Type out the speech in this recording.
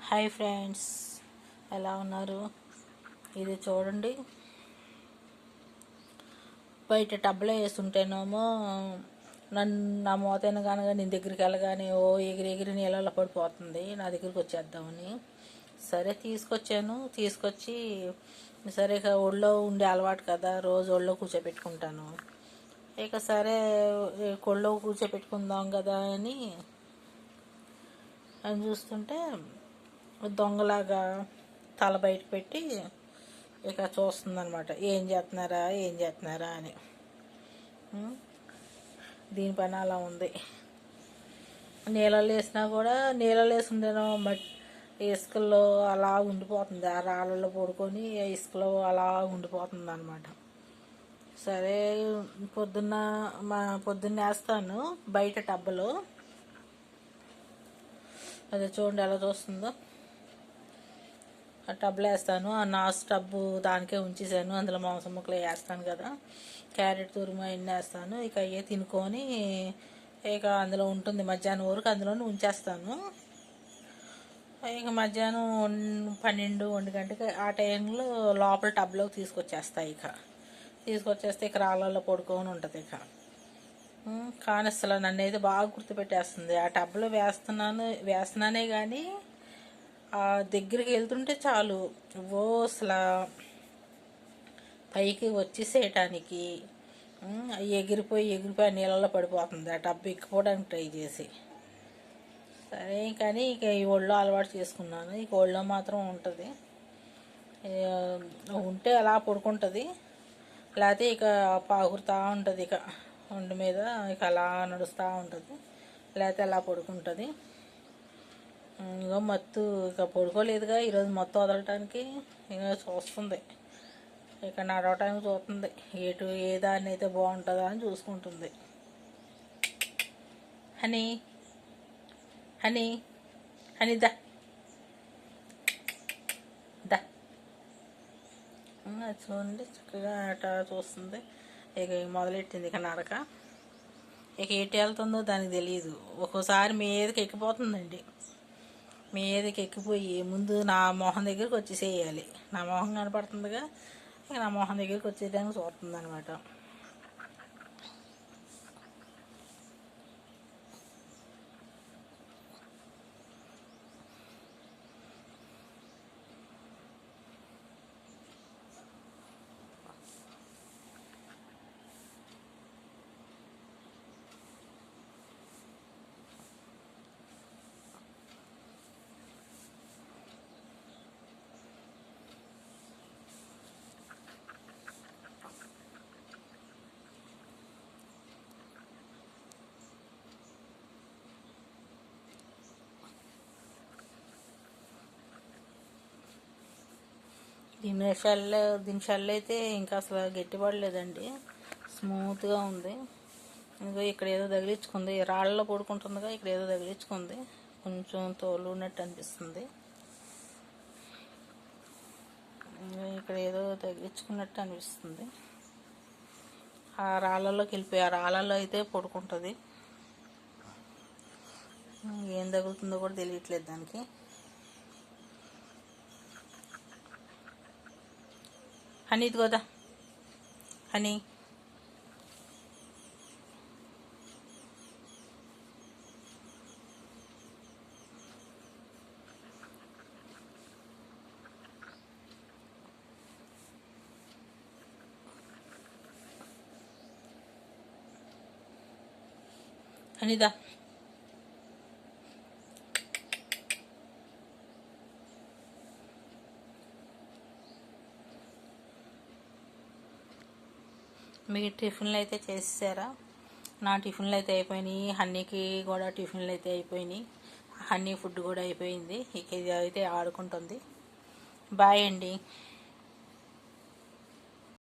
Hi friends, ఎలా ఉన్నారు? ఇది చూడండి, బయట టబ్లో వేస్తుంటేనేమో నా మోతైన కనుక నేను దగ్గరికి వెళ్ళగానే ఓ ఎగిరి ఎగిరి నీళ్ళలో పడిపోతుంది. నా దగ్గరికి వచ్చేద్దామని సరే తీసుకొచ్చి సరే ఇక ఒళ్ళో ఉండే అలవాటు కదా, రోజు ఒళ్ళో కూర్చోపెట్టుకుంటాను. ఇక సరే ఒళ్ళో కూర్చోపెట్టుకుందాం కదా అని చూస్తుంటే దొంగలాగా తల బయట పెట్టి ఇక చూస్తుందనమాట, ఏం చేస్తున్నారా అని. దీని పని అలా ఉంది. నీళ్ళలో వేసినా కూడా నీళ్ళలో వేసిందేనో ఇసుకల్లో అలా ఉండిపోతుంది, ఆ రాళ్ళలో పడుకొని ఇసుకలో అలా ఉండిపోతుంది అనమాట. సరే పొద్దున్న వేస్తాను బయట టబ్బలో. అదే చూడండి ఎలా చూస్తుందో. ఆ టబ్లో వేస్తాను, ఆ నాసు టబ్బు దానికే ఉంచేసాను. అందులో మాంసం ముక్కలు వేస్తాను కదా, క్యారెట్ తురుము అవన్నీ వేస్తాను. ఇక అయ్యే తినుకొని ఇక అందులో ఉంటుంది మధ్యాహ్నం వరకు, అందులోనే ఉంచేస్తాను. ఇక మధ్యాహ్నం 12-1 గంటకి ఆ టైంలో లోపల టబ్లోకి తీసుకొచ్చేస్తాయి. తీసుకొచ్చేస్తే ఇక రాళ్ళల్లో పడుకొని ఉంటుంది. కానీ అసలు నన్ను అయితే బాగా గుర్తుపెట్టేస్తుంది. ఆ టబ్లో వేస్తున్నానే కానీ ఆ దగ్గరికి వెళ్తుంటే చాలు అసలు పైకి వచ్చేసేయటానికి ఎగిరిపోయి నీళ్ళలో పడిపోతుంది. ఆ టబ్బు ఎక్కిపోవడానికి ట్రై చేసి. సరే కానీ ఇక ఈ ఒళ్ళో అలవాటు చేసుకున్నాను. ఇక ఒళ్ళో మాత్రం ఉంటుంది, ఉంటే అలా పడుకుంటుంది, లేకపోతే ఇక పాకురుతూ ఉంటుంది. ఇక ఒంటి మీద ఇక అలా నడుస్తూ ఉంటుంది, లేకపోతే అలా పడుకుంటుంది. ఇంకా మత్తు ఇక పడుకోలేదుగా ఈరోజు, మత్తు వదలటానికి ఇక చూస్తుంది. ఇక నడవటానికి చూస్తుంది, ఏ దాన్ని అయితే బాగుంటుందా అని చూసుకుంటుంది. హనీ హనీ హనీ దా దా చూడండి, చక్కగా అట చూస్తుంది. ఇక మొదలెట్టింది ఇక నడక. ఇక ఎటు వెళ్తుందో దానికి తెలియదు. ఒక్కోసారి మీదకి ఎక్కిపోతుందండి. మీదకి ఎక్కిపోయి ముందు నా మొహం దగ్గరికి వచ్చేసేయాలి. నా మొహం కనపడుతుందిగా, ఇక నా మొహం దగ్గరికి వచ్చేయడానికి చూస్తుంది అనమాట. దీని షెల్ అయితే ఇంకా అసలు గట్టిపడలేదండి, స్మూత్గా ఉంది. ఇంకా ఇక్కడ ఏదో తగిలించుకుంది, రాళ్ళలో పడుకుంటుందిగా, ఇక్కడ ఏదో తగిలించుకుంది, కొంచెం తోలు ఉన్నట్టు అనిపిస్తుంది. ఇక్కడ ఏదో తగిలించుకున్నట్టు అనిపిస్తుంది. ఆ రాళ్ళలోకి వెళ్ళిపోయి ఆ రాళ్ళలో అయితే పడుకుంటుంది. ఏం తగులుతుందో కూడా తెలియట్లేదు దానికి. హనీ ఇదిగోదా, హనీ హనీదా. మీకు టిఫిన్లు అయితే చేసేసారా? నా టిఫిన్లు అయితే అయిపోయినాయి, హన్నీకి కూడా టిఫిన్లు అయితే అయిపోయినాయి, హన్నీ ఫుడ్ కూడా అయిపోయింది. ఇక ఇది అయితే ఆడుకుంటుంది. బాయ్ అండి.